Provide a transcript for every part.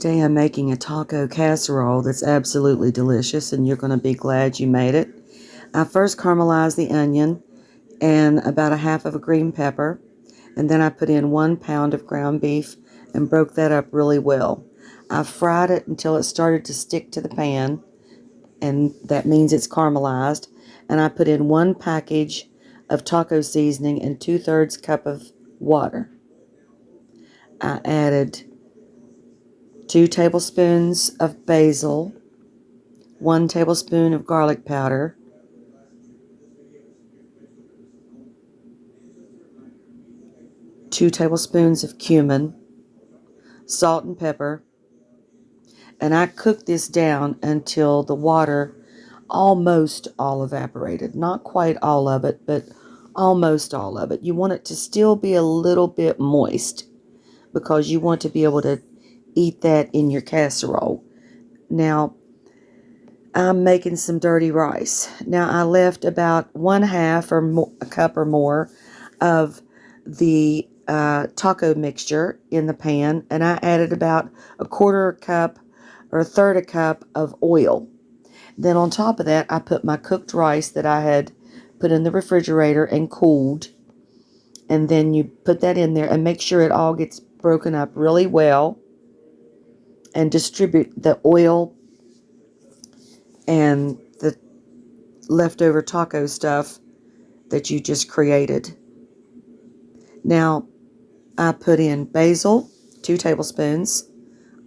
Today I'm making a taco casserole that's absolutely delicious, and you're going to be glad you made it. I first caramelized the onion and about a half of a green pepper, and then I put in 1 pound of ground beef and broke that up really well. I fried it until it started to stick to the pan, and that means it's caramelized, and I put in 1 package of taco seasoning and 2/3 cup of water. I added 2 tablespoons of basil, 1 tablespoon of garlic powder, 2 tablespoons of cumin, salt and pepper, and I cooked this down until the water almost all evaporated. Not quite all of it, but almost all of it. You want it to still be a little bit moist because you want to be able to eat that in your casserole. Now, I'm making some dirty rice. Now, I left about 1/2 or more, a cup or more of the taco mixture in the pan, and I added about 1/4 cup or 1/3 a cup of oil. Then on top of that, I put my cooked rice that I had put in the refrigerator and cooled, and then you put that in there and make sure it all gets broken up really well, and distribute the oil and the leftover taco stuff that you just created. Now, I put in basil, 2 tablespoons,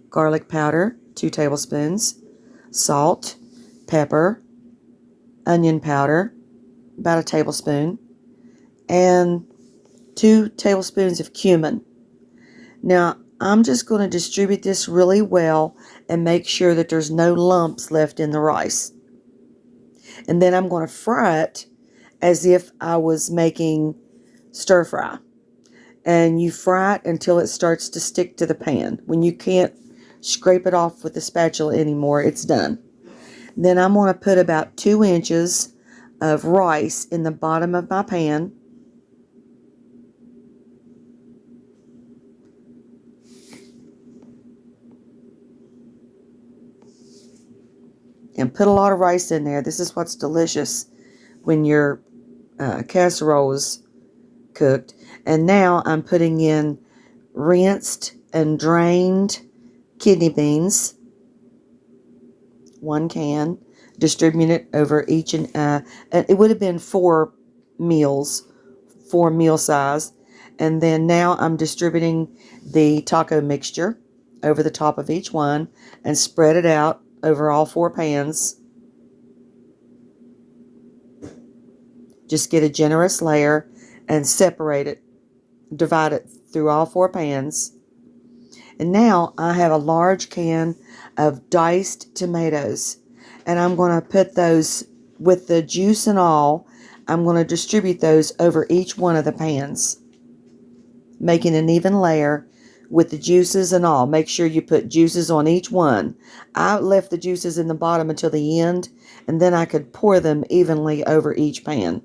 garlic powder, 2 tablespoons, salt, pepper, onion powder, about a tablespoon, and 2 tablespoons of cumin. Now, I'm just going to distribute this really well and make sure that there's no lumps left in the rice. And then I'm going to fry it as if I was making stir fry. And you fry it until it starts to stick to the pan. When you can't scrape it off with the spatula anymore, it's done. Then I'm going to put about 2 inches of rice in the bottom of my pan. And put a lot of rice in there. This is what's delicious when your casserole is cooked. And now I'm putting in rinsed and drained kidney beans, 1 can, distribute it over each, and it would have been 4 meals, 4 meal size. And then now I'm distributing the taco mixture over the top of each one and spread it out over all 4 pans. Just get a generous layer and separate it, divide it through all 4 pans. And now I have a large can of diced tomatoes, and I'm going to put those with the juice and all. I'm going to distribute those over each one of the pans, making an even layer with the juices and all. Make sure you put juices on each one. I left the juices in the bottom until the end, and then I could pour them evenly over each pan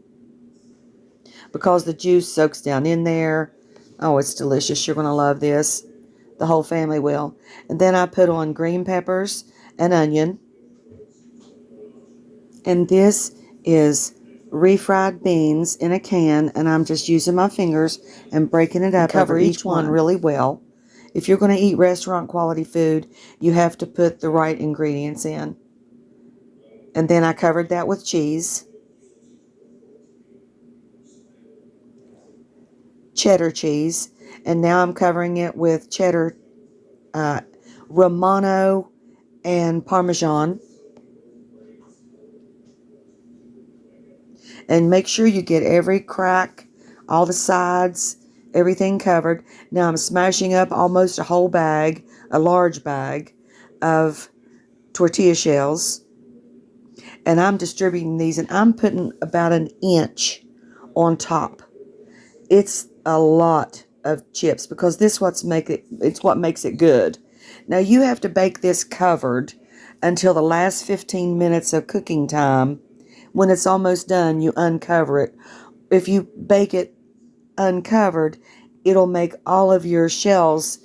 because the juice soaks down in there. Oh, it's delicious. You're going to love this. The whole family will. And then I put on green peppers and onion. And this is refried beans in a can, and I'm just using my fingers and breaking it up. Cover each one really well. If you're going to eat restaurant quality food, you have to put the right ingredients in. And then I covered that with cheese. Cheddar cheese. And now I'm covering it with cheddar, Romano, and Parmesan. And make sure you get every crack, all the sides, everything covered. Now I'm smashing up almost a whole bag, a large bag of tortilla shells. And I'm distributing these, and I'm putting about 1 inch on top. It's a lot of chips because it's what makes it good. Now you have to bake this covered until the last 15 minutes of cooking time. When it's almost done, you uncover it. If you bake it uncovered, it'll make all of your shells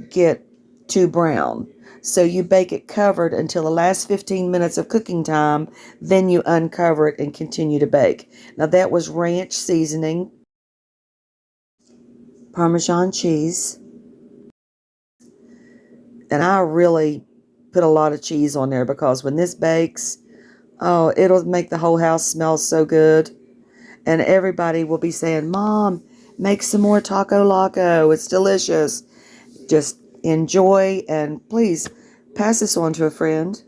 get to brown. So you bake it covered until the last 15 minutes of cooking time, then you uncover it and continue to bake. Now that was ranch seasoning, Parmesan cheese, and I really put a lot of cheese on there because when this bakes, oh, it'll make the whole house smell so good. And everybody will be saying, Mom, make some more taco loco. It's delicious. Just enjoy, and please pass this on to a friend.